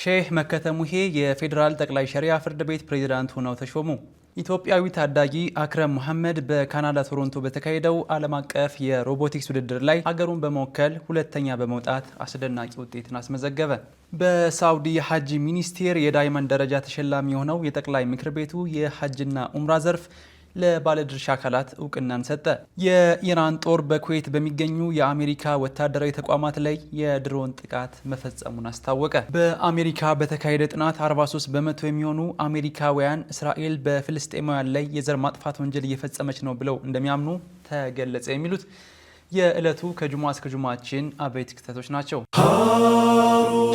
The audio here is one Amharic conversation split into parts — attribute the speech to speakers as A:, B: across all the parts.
A: ሼህ መከተሙሄ የፌዴራል ጠቅላይ ሸሪዓ ፍርድ ቤት ፕሬዝዳንት ሆነው ተሾሙ። ኢትዮጵያዊ ታዳጊ አክረም መሐመድ በካናዳ ቶሮንቶ በተካሄደው ዓለም አቀፍ የሮቦቲክስ ውድድር ላይ ሀገሩን በመወከል ሁለተኛ በመውጣት አስደናቂ ውጤትን አስመዘገበ። በሳውዲ የሐጅ ሚኒስቴር የዳይመንድ ደረጃ ተሸላሚ የሆነው የጠቅላይ ምክር ቤቱ የሐጅና ኡምራ ዘርፍ ለባለድርሻ አካላት እውቅናን ሰጠ። የኢራን ጦር በኩዌት በሚገኙ የአሜሪካ ወታደራዊ ተቋማት ላይ የድሮን ጥቃት መፈጸሙን አስታወቀ። በአሜሪካ በተካሄደ ጥናት 43 በመቶ የሚሆኑ አሜሪካውያን እስራኤል በፍልስጤማውያን ላይ የዘር ማጥፋት ወንጀል እየፈጸመች ነው ብለው እንደሚያምኑ ተገለጸ። የሚሉት የዕለቱ ከጁማ እስከ ጁማችን አበይት ክስተቶች ናቸው።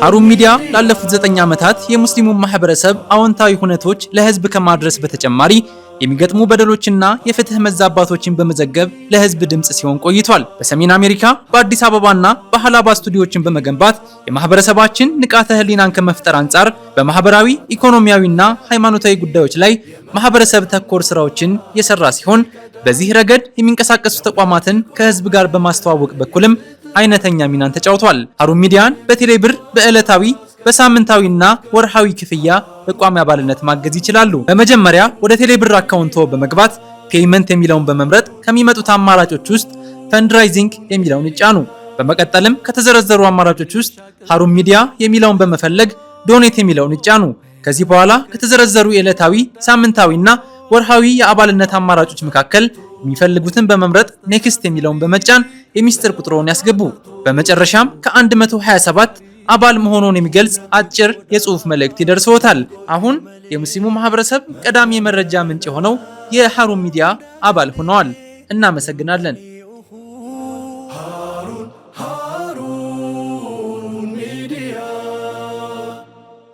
A: ሀሩን ሚዲያ ላለፉት 9 ዓመታት የሙስሊሙ ማህበረሰብ አዎንታዊ ሁነቶች ለህዝብ ከማድረስ በተጨማሪ የሚገጥሙ በደሎችና የፍትህ መዛባቶችን በመዘገብ ለህዝብ ድምጽ ሲሆን ቆይቷል። በሰሜን አሜሪካ በአዲስ አበባና በሐላባ ስቱዲዮችን በመገንባት የማህበረሰባችን ንቃተ ህሊናን ከመፍጠር አንጻር በማህበራዊ ኢኮኖሚያዊና ሃይማኖታዊ ጉዳዮች ላይ ማህበረሰብ ተኮር ስራዎችን የሰራ ሲሆን በዚህ ረገድ የሚንቀሳቀሱ ተቋማትን ከህዝብ ጋር በማስተዋወቅ በኩልም አይነተኛ ሚናን ተጫውቷል። ሀሩን ሚዲያን በቴሌብር በዕለታዊ በሳምንታዊና ወርሃዊ ክፍያ በቋሚ አባልነት ማገዝ ይችላሉ። በመጀመሪያ ወደ ቴሌብር አካውንቶ በመግባት ፔይመንት የሚለውን በመምረጥ ከሚመጡት አማራጮች ውስጥ ፈንድራይዚንግ የሚለውን ይጫኑ። በመቀጠልም ከተዘረዘሩ አማራጮች ውስጥ ሀሩን ሚዲያ የሚለውን በመፈለግ ዶኔት የሚለውን ይጫኑ። ከዚህ በኋላ ከተዘረዘሩ የዕለታዊ ሳምንታዊና ወርሃዊ የአባልነት አማራጮች መካከል የሚፈልጉትን በመምረጥ ኔክስት የሚለውን በመጫን የሚስጥር ቁጥሩን ያስገቡ። በመጨረሻም ከ127 አባል መሆኑን የሚገልጽ አጭር የጽሑፍ መልእክት ይደርሰዎታል። አሁን የሙስሊሙ ማህበረሰብ ቀዳሚ የመረጃ ምንጭ የሆነው የሀሩን ሚዲያ አባል ሆነዋል። እናመሰግናለን።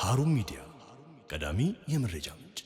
B: ሀሩን ሚዲያ ቀዳሚ የመረጃ ምንጭ።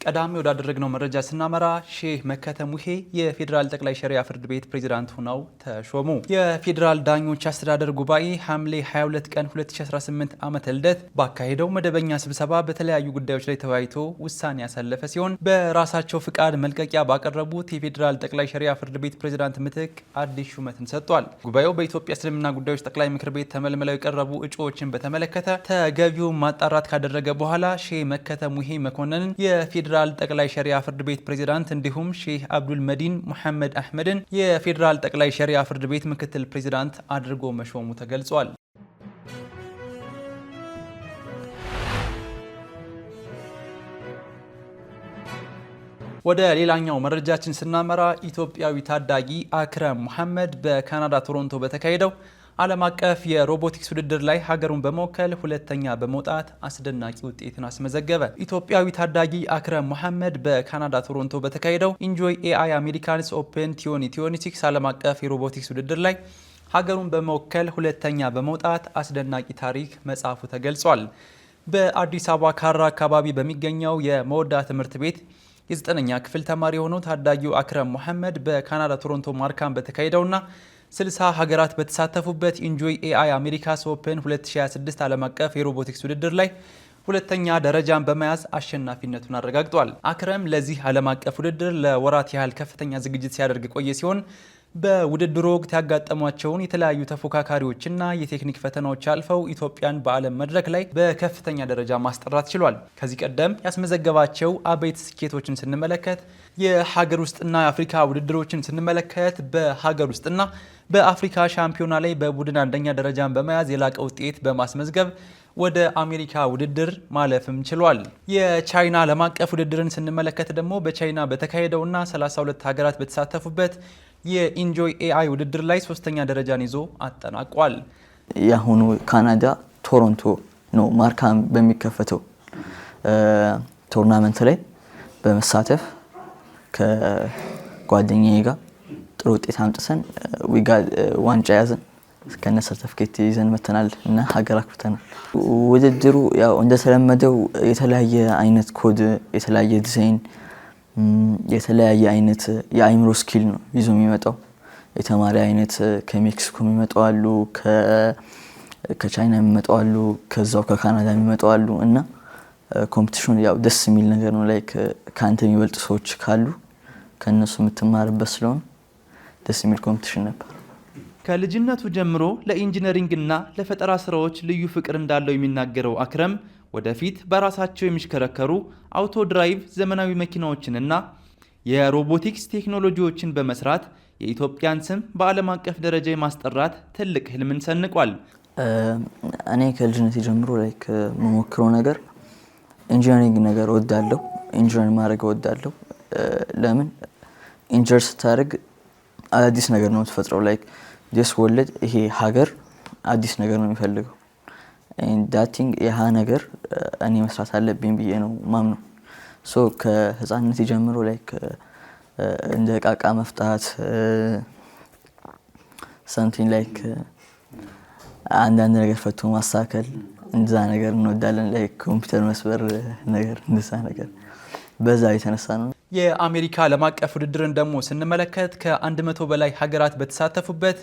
A: ቀዳሚ ወዳደረግነው መረጃ ስናመራ ሼህ መከተሙሄ የፌዴራል ጠቅላይ ሸሪዓ ፍርድ ቤት ፕሬዝዳንት ሆነው ተሾሙ። የፌዴራል ዳኞች አስተዳደር ጉባኤ ሐምሌ 22 ቀን 2018 ዓመተ ልደት ባካሄደው መደበኛ ስብሰባ በተለያዩ ጉዳዮች ላይ ተወያይቶ ውሳኔ ያሳለፈ ሲሆን በራሳቸው ፍቃድ መልቀቂያ ባቀረቡት የፌዴራል ጠቅላይ ሸሪዓ ፍርድ ቤት ፕሬዝዳንት ምትክ አዲስ ሹመትን ሰጥቷል። ጉባኤው በኢትዮጵያ እስልምና ጉዳዮች ጠቅላይ ምክር ቤት ተመልምለው የቀረቡ እጩዎችን በተመለከተ ተገቢውን ማጣራት ካደረገ በኋላ ሼህ መከተሙሄ መኮንንን የፌዴራል ጠቅላይ ሸሪዓ ፍርድ ቤት ፕሬዝዳንት እንዲሁም ሼህ አብዱል መዲን ሙሐመድ አህመድን የፌዴራል ጠቅላይ ሸሪዓ ፍርድ ቤት ምክትል ፕሬዝዳንት አድርጎ መሾሙ ተገልጿል። ወደ ሌላኛው መረጃችን ስናመራ ኢትዮጵያዊ ታዳጊ አክረም መሐመድ በካናዳ ቶሮንቶ በተካሄደው ዓለም አቀፍ የሮቦቲክስ ውድድር ላይ ሀገሩን በመወከል ሁለተኛ በመውጣት አስደናቂ ውጤትን አስመዘገበ። ኢትዮጵያዊ ታዳጊ አክረም መሐመድ በካናዳ ቶሮንቶ በተካሄደው ኢንጆይ ኤአይ አሜሪካንስ ኦፕን 2026 ዓለም አቀፍ የሮቦቲክስ ውድድር ላይ ሀገሩን በመወከል ሁለተኛ በመውጣት አስደናቂ ታሪክ መጻፉ ተገልጿል። በአዲስ አበባ ካራ አካባቢ በሚገኘው የመወዳ ትምህርት ቤት የ9ኛ ክፍል ተማሪ የሆነው ታዳጊው አክረም መሐመድ በካናዳ ቶሮንቶ ማርካም በተካሄደውና 60 ሀገራት በተሳተፉበት ኢንጆይ ኤአይ አሜሪካስ ኦፕን 2026 ዓለም አቀፍ የሮቦቲክስ ውድድር ላይ ሁለተኛ ደረጃን በመያዝ አሸናፊነቱን አረጋግጧል። አክረም ለዚህ ዓለም አቀፍ ውድድር ለወራት ያህል ከፍተኛ ዝግጅት ሲያደርግ ቆየ ሲሆን በውድድሩ ወቅት ያጋጠሟቸውን የተለያዩ ተፎካካሪዎችና የቴክኒክ ፈተናዎች አልፈው ኢትዮጵያን በዓለም መድረክ ላይ በከፍተኛ ደረጃ ማስጠራት ችሏል። ከዚህ ቀደም ያስመዘገባቸው አበይት ስኬቶችን ስንመለከት የሀገር ውስጥና የአፍሪካ ውድድሮችን ስንመለከት በሀገር ውስጥና በአፍሪካ ሻምፒዮና ላይ በቡድን አንደኛ ደረጃን በመያዝ የላቀ ውጤት በማስመዝገብ ወደ አሜሪካ ውድድር ማለፍም ችሏል። የቻይና ዓለም አቀፍ ውድድርን ስንመለከት ደግሞ በቻይና በተካሄደውና 32 ሀገራት በተሳተፉበት የኢንጆይ ኤአይ ውድድር ላይ 3ኛ ደረጃን ይዞ አጠናቋል።
C: የአሁኑ ካናዳ ቶሮንቶ ነው ማርካም በሚከፈተው ቶርናመንት ላይ በመሳተፍ ከጓደኛዬ ጋር ጥሩ ውጤት አምጥተን ዋንጫ ያዘን እስከነ ሰርቲፊኬት ይዘን መተናል እና ሀገር አክብተናል። ውድድሩ ያው እንደተለመደው የተለያየ አይነት ኮድ፣ የተለያየ ዲዛይን፣ የተለያየ አይነት የአይምሮ ስኪል ነው ይዞ የሚመጣው። የተማሪ አይነት ከሜክሲኮ የሚመጣው አሉ፣ ከቻይና የሚመጣው አሉ፣ ከዛው ከካናዳ የሚመጣው አሉ እና ኮምፒቲሽን ያው ደስ የሚል ነገር ነው። ላይክ ካንተ የሚበልጥ ሰዎች ካሉ ከነሱ የምትማርበት ስለሆነ ደስ የሚል ኮምፒቲሽን ነበር።
A: ከልጅነቱ ጀምሮ ለኢንጂነሪንግና ለፈጠራ ስራዎች ልዩ ፍቅር እንዳለው የሚናገረው አክረም ወደፊት በራሳቸው የሚሽከረከሩ አውቶ ድራይቭ ዘመናዊ መኪናዎችንና የሮቦቲክስ ቴክኖሎጂዎችን በመስራት የኢትዮጵያን ስም በዓለም አቀፍ ደረጃ የማስጠራት ትልቅ ህልምን ሰንቋል።
C: እኔ ከልጅነቴ ጀምሮ የምሞክረው ነገር ኢንጂነሪንግ ነገር እወዳለሁ። ኢንጂነር ማድረግ እወዳለሁ። ለምን ኢንጂነር ስታደርግ አዲስ ነገር ነው የምትፈጥረው። ዲስ ወለድ ይሄ ሀገር አዲስ ነገር ነው የሚፈልገው። ዳቲንግ ይሄ ነገር እኔ መስራት አለብኝ ብዬ ነው ማምነው። ከህፃንነቴ ጀምሮ እንደ ቃቃ መፍታት something አንዳንድ ነገር ፈቶ ማስተካከል እንደዛ ነገር እንወዳለን። ኮምፒውተር መስበር ነገር እንደዛ ነገር በዛ የተነሳ ነው።
A: የአሜሪካ ዓለም አቀፍ ውድድርን ደግሞ ስንመለከት ከ100 በላይ ሀገራት በተሳተፉበት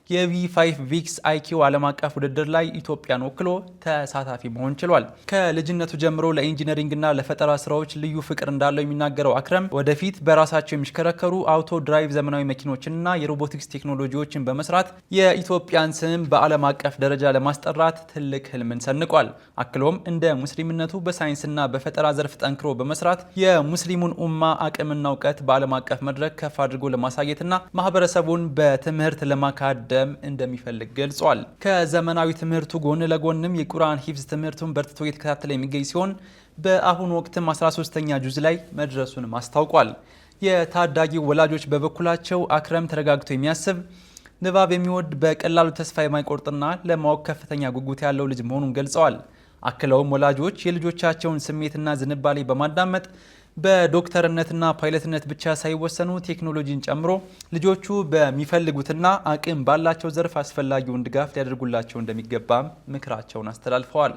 A: የV5 ቪክስ አይኪው ዓለም አቀፍ ውድድር ላይ ኢትዮጵያን ወክሎ ተሳታፊ መሆን ችሏል። ከልጅነቱ ጀምሮ ለኢንጂነሪንግና ለፈጠራ ስራዎች ልዩ ፍቅር እንዳለው የሚናገረው አክረም ወደፊት በራሳቸው የሚሽከረከሩ አውቶ ድራይቭ ዘመናዊ መኪኖችንና የሮቦቲክስ ቴክኖሎጂዎችን በመስራት የኢትዮጵያን ስም በዓለም አቀፍ ደረጃ ለማስጠራት ትልቅ ህልምን ሰንቋል። አክሎም እንደ ሙስሊምነቱ በሳይንስና በፈጠራ ዘርፍ ጠንክሮ በመስራት የሙስሊሙን ኡማ አቅምና እውቀት በዓለም አቀፍ መድረክ ከፍ አድርጎ ለማሳየትና ማህበረሰቡን በትምህርት ለማካደ እንደሚፈልግ ገልጿል። ከዘመናዊ ትምህርቱ ጎን ለጎንም የቁርአን ሂፍዝ ትምህርቱን በርትቶ እየተከታተለ የሚገኝ ሲሆን በአሁኑ ወቅትም 13ኛ ጁዝ ላይ መድረሱን አስታውቋል። የታዳጊ ወላጆች በበኩላቸው አክረም ተረጋግቶ የሚያስብ ንባብ የሚወድ በቀላሉ ተስፋ የማይቆርጥና ለማወቅ ከፍተኛ ጉጉት ያለው ልጅ መሆኑን ገልጸዋል። አክለውም ወላጆች የልጆቻቸውን ስሜትና ዝንባሌ በማዳመጥ በዶክተርነትና ፓይለትነት ብቻ ሳይወሰኑ ቴክኖሎጂን ጨምሮ ልጆቹ በሚፈልጉትና አቅም ባላቸው ዘርፍ አስፈላጊውን ድጋፍ ሊያደርጉላቸው እንደሚገባም ምክራቸውን አስተላልፈዋል።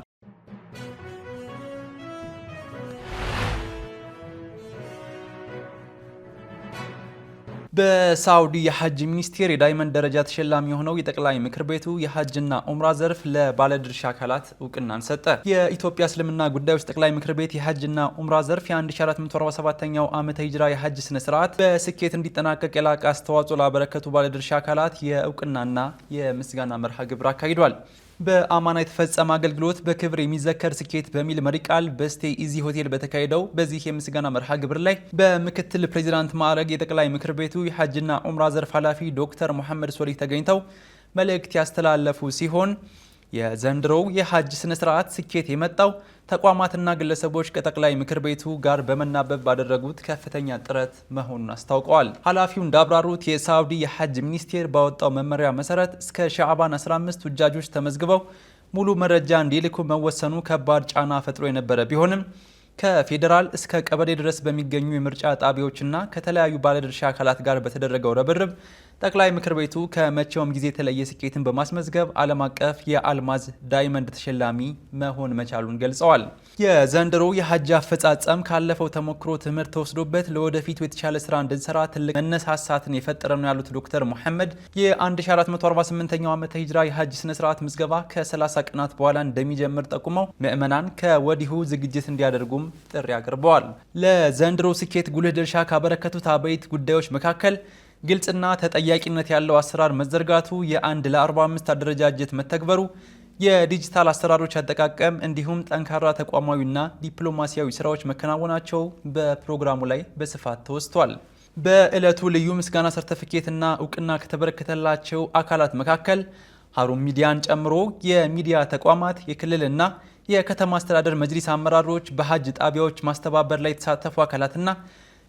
A: በሳውዲ የሐጅ ሚኒስቴር የዳይመንድ ደረጃ ተሸላሚ የሆነው የጠቅላይ ምክር ቤቱ የሐጅና ኡምራ ዘርፍ ለባለድርሻ አካላት እውቅናን ሰጠ። የኢትዮጵያ እስልምና ጉዳዮች ጠቅላይ ምክር ቤት የሐጅና ኡምራ ዘርፍ የ1447ኛው ዓመተ ሂጅራ የሐጅ ስነ ስርዓት በስኬት እንዲጠናቀቅ የላቀ አስተዋጽኦ ላበረከቱ ባለድርሻ አካላት የእውቅናና የምስጋና መርሃ ግብር አካሂዷል። በአማና የተፈጸመ አገልግሎት በክብር የሚዘከር ስኬት በሚል መሪ ቃል በስቴ ኢዚ ሆቴል በተካሄደው በዚህ የምስጋና መርሃ ግብር ላይ በምክትል ፕሬዚዳንት ማዕረግ የጠቅላይ ምክር ቤቱ የሐጅና ኡምራ ዘርፍ ኃላፊ ዶክተር መሐመድ ሶሊህ ተገኝተው መልእክት ያስተላለፉ ሲሆን የዘንድሮው የሐጅ ስነ ስርዓት ስኬት የመጣው ተቋማትና ግለሰቦች ከጠቅላይ ምክር ቤቱ ጋር በመናበብ ባደረጉት ከፍተኛ ጥረት መሆኑን አስታውቀዋል። ኃላፊው እንዳብራሩት የሳውዲ የሐጅ ሚኒስቴር ባወጣው መመሪያ መሰረት እስከ ሻዕባን 15 ሁጃጆች ተመዝግበው ሙሉ መረጃ እንዲልኩ መወሰኑ ከባድ ጫና ፈጥሮ የነበረ ቢሆንም ከፌዴራል እስከ ቀበሌ ድረስ በሚገኙ የምርጫ ጣቢያዎችና ከተለያዩ ባለድርሻ አካላት ጋር በተደረገው ርብርብ ጠቅላይ ምክር ቤቱ ከመቼውም ጊዜ የተለየ ስኬትን በማስመዝገብ ዓለም አቀፍ የአልማዝ ዳይመንድ ተሸላሚ መሆን መቻሉን ገልጸዋል። የዘንድሮ የሐጅ አፈጻጸም ካለፈው ተሞክሮ ትምህርት ተወስዶበት ለወደፊቱ የተሻለ ስራ እንድንሰራ ትልቅ መነሳሳትን የፈጠረ ነው ያሉት ዶክተር መሐመድ የ1448ኛው ዓመተ ሂጅራ የሐጅ ስነ ስርዓት ምዝገባ ከ30 ቀናት በኋላ እንደሚጀምር ጠቁመው ምዕመናን ከወዲሁ ዝግጅት እንዲያደርጉም ጥሪ አቅርበዋል። ለዘንድሮ ስኬት ጉልህ ድርሻ ካበረከቱት አበይት ጉዳዮች መካከል ግልጽና ተጠያቂነት ያለው አሰራር መዘርጋቱ፣ የአንድ ለ45 አደረጃጀት መተግበሩ፣ የዲጂታል አሰራሮች አጠቃቀም እንዲሁም ጠንካራ ተቋማዊና ዲፕሎማሲያዊ ስራዎች መከናወናቸው በፕሮግራሙ ላይ በስፋት ተወስቷል። በዕለቱ ልዩ ምስጋና ሰርተፊኬትና እውቅና ከተበረከተላቸው አካላት መካከል ሀሩን ሚዲያን ጨምሮ የሚዲያ ተቋማት፣ የክልልና የከተማ አስተዳደር መጅሊስ አመራሮች፣ በሐጅ ጣቢያዎች ማስተባበር ላይ የተሳተፉ አካላትና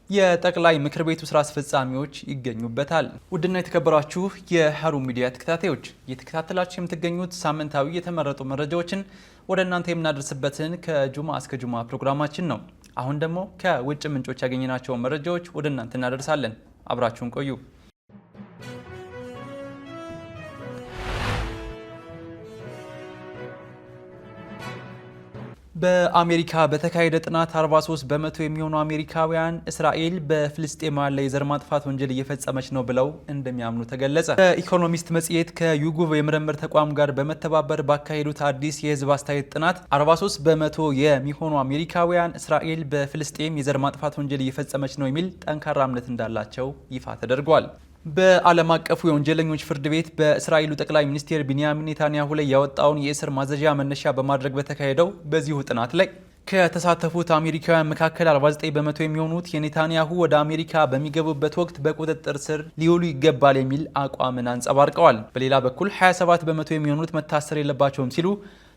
A: የጠቅላይ ምክር ቤቱ ስራ አስፈጻሚዎች ይገኙበታል። ውድና የተከበራችሁ የሀሩን ሚዲያ ተከታታዮች እየተከታተላችሁ የምትገኙት ሳምንታዊ የተመረጡ መረጃዎችን ወደ እናንተ የምናደርስበትን ከጁማ እስከ ጁማ ፕሮግራማችን ነው። አሁን ደግሞ ከውጭ ምንጮች ያገኘናቸውን መረጃዎች ወደ እናንተ እናደርሳለን። አብራችሁን ቆዩ። በአሜሪካ በተካሄደ ጥናት 43 በመቶ የሚሆኑ አሜሪካውያን እስራኤል በፍልስጤማውያን ላይ የዘር ማጥፋት ወንጀል እየፈጸመች ነው ብለው እንደሚያምኑ ተገለጸ። በኢኮኖሚስት መጽሔት ከዩጉቭ የምርምር ተቋም ጋር በመተባበር ባካሄዱት አዲስ የህዝብ አስተያየት ጥናት 43 በመቶ የሚሆኑ አሜሪካውያን እስራኤል በፍልስጤም የዘር ማጥፋት ወንጀል እየፈጸመች ነው የሚል ጠንካራ እምነት እንዳላቸው ይፋ ተደርጓል። በዓለም አቀፉ የወንጀለኞች ፍርድ ቤት በእስራኤሉ ጠቅላይ ሚኒስትር ቢንያሚን ኔታንያሁ ላይ ያወጣውን የእስር ማዘዣ መነሻ በማድረግ በተካሄደው በዚሁ ጥናት ላይ ከተሳተፉት አሜሪካውያን መካከል 49 በመቶ የሚሆኑት የኔታንያሁ ወደ አሜሪካ በሚገቡበት ወቅት በቁጥጥር ስር ሊውሉ ይገባል የሚል አቋምን አንጸባርቀዋል። በሌላ በኩል 27 በመቶ የሚሆኑት መታሰር የለባቸውም ሲሉ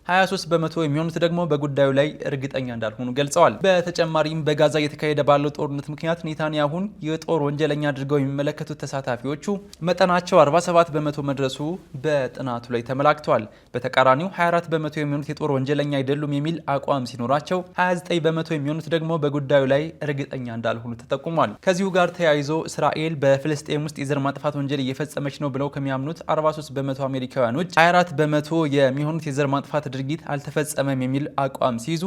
A: 23 በመቶ የሚሆኑት ደግሞ በጉዳዩ ላይ እርግጠኛ እንዳልሆኑ ገልጸዋል። በተጨማሪም በጋዛ እየተካሄደ ባለው ጦርነት ምክንያት ኔታንያሁን የጦር ወንጀለኛ አድርገው የሚመለከቱት ተሳታፊዎቹ መጠናቸው 47 በመቶ መድረሱ በጥናቱ ላይ ተመላክቷል። በተቃራኒው 24 በመቶ የሚሆኑት የጦር ወንጀለኛ አይደሉም የሚል አቋም ሲኖራቸው 29 በመቶ የሚሆኑት ደግሞ በጉዳዩ ላይ እርግጠኛ እንዳልሆኑ ተጠቁሟል። ከዚሁ ጋር ተያይዞ እስራኤል በፍልስጤም ውስጥ የዘር ማጥፋት ወንጀል እየፈጸመች ነው ብለው ከሚያምኑት 43 በመቶ አሜሪካውያኖች 24 በመቶ የሚሆኑት የዘር ማጥፋት ድርጊት አልተፈጸመም የሚል አቋም ሲይዙ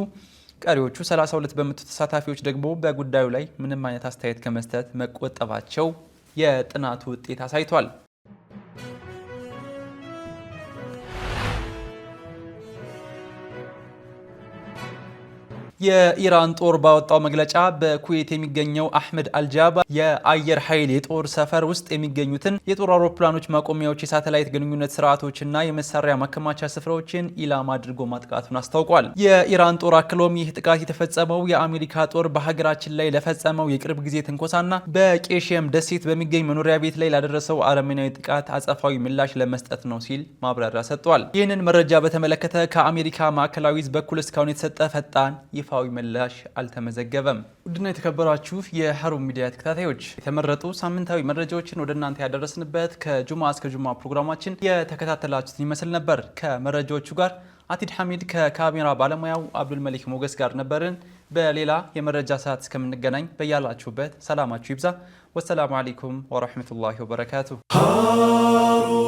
A: ቀሪዎቹ 32 በመቶ ተሳታፊዎች ደግሞ በጉዳዩ ላይ ምንም አይነት አስተያየት ከመስጠት መቆጠባቸው የጥናቱ ውጤት አሳይቷል። የኢራን ጦር ባወጣው መግለጫ በኩዌት የሚገኘው አህመድ አልጃባ የአየር ኃይል የጦር ሰፈር ውስጥ የሚገኙትን የጦር አውሮፕላኖች ማቆሚያዎች፣ የሳተላይት ግንኙነት ስርዓቶችና የመሳሪያ ማከማቻ ስፍራዎችን ኢላማ አድርጎ ማጥቃቱን አስታውቋል። የኢራን ጦር አክሎም ይህ ጥቃት የተፈጸመው የአሜሪካ ጦር በሀገራችን ላይ ለፈጸመው የቅርብ ጊዜ ትንኮሳና በቄሽየም ደሴት በሚገኝ መኖሪያ ቤት ላይ ላደረሰው አረመኔያዊ ጥቃት አጸፋዊ ምላሽ ለመስጠት ነው ሲል ማብራሪያ ሰጥቷል። ይህንን መረጃ በተመለከተ ከአሜሪካ ማዕከላዊ ዕዝ በኩል እስካሁን የተሰጠ ፈጣን ይፋዊ ምላሽ አልተመዘገበም። ውድና የተከበራችሁ የሀሩን ሚዲያ ተከታታዮች የተመረጡ ሳምንታዊ መረጃዎችን ወደ እናንተ ያደረስንበት ከጁማ እስከ ጁማ ፕሮግራማችን የተከታተላችሁትን ይመስል ነበር። ከመረጃዎቹ ጋር አቲድ ሐሚድ ከካሜራ ባለሙያው አብዱል መሊክ ሞገስ ጋር ነበርን። በሌላ የመረጃ ሰዓት እስከምንገናኝ በያላችሁበት ሰላማችሁ ይብዛ። ወሰላሙ አለይኩም ወራህመቱላሂ ወበረካቱ።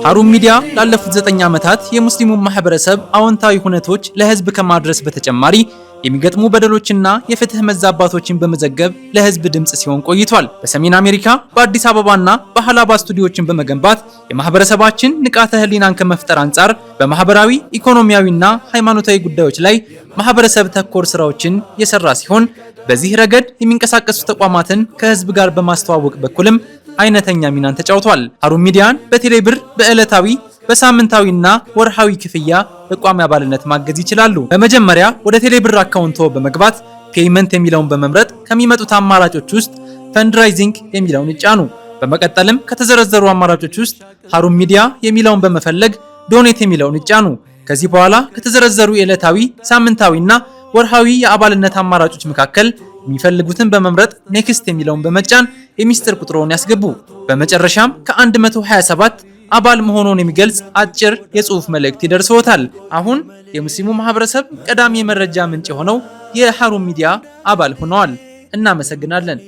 A: ሀሩን ሚዲያ ላለፉት 9 ዓመታት የሙስሊሙን ማህበረሰብ አዎንታዊ ሁነቶች ለህዝብ ከማድረስ በተጨማሪ የሚገጥሙ በደሎችና የፍትህ መዛባቶችን በመዘገብ ለህዝብ ድምጽ ሲሆን ቆይቷል። በሰሜን አሜሪካ በአዲስ አበባና በሐላባ ስቱዲዮችን በመገንባት የማህበረሰባችን ንቃተ ህሊናን ከመፍጠር አንጻር በማህበራዊ ኢኮኖሚያዊና ሃይማኖታዊ ጉዳዮች ላይ ማህበረሰብ ተኮር ስራዎችን የሰራ ሲሆን በዚህ ረገድ የሚንቀሳቀሱ ተቋማትን ከህዝብ ጋር በማስተዋወቅ በኩልም አይነተኛ ሚናን ተጫውቷል። ሀሩን ሚዲያን በቴሌብር በዕለታዊ በሳምንታዊና ወርሃዊ ክፍያ በቋሚ አባልነት ማገዝ ይችላሉ። በመጀመሪያ ወደ ቴሌብር አካውንቶ በመግባት ፔይመንት የሚለውን በመምረጥ ከሚመጡት አማራጮች ውስጥ ፈንድራይዚንግ የሚለውን ይጫኑ። በመቀጠልም ከተዘረዘሩ አማራጮች ውስጥ ሀሩን ሚዲያ የሚለውን በመፈለግ ዶኔት የሚለውን ይጫኑ። ከዚህ በኋላ ከተዘረዘሩ የዕለታዊ ሳምንታዊና ወርሃዊ የአባልነት አማራጮች መካከል የሚፈልጉትን በመምረጥ ኔክስት የሚለውን በመጫን የሚስጥር ቁጥሮን ያስገቡ። በመጨረሻም ከ127 አባል መሆኑን የሚገልጽ አጭር የጽሑፍ መልእክት ይደርሰዎታል። አሁን የሙስሊሙ ማህበረሰብ ቀዳሚ የመረጃ ምንጭ የሆነው የሀሩን ሚዲያ አባል ሆነዋል። እናመሰግናለን።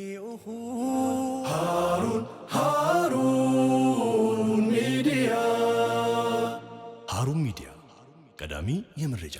B: ሀሩን ሚዲያ ቀዳሚ የመረጃ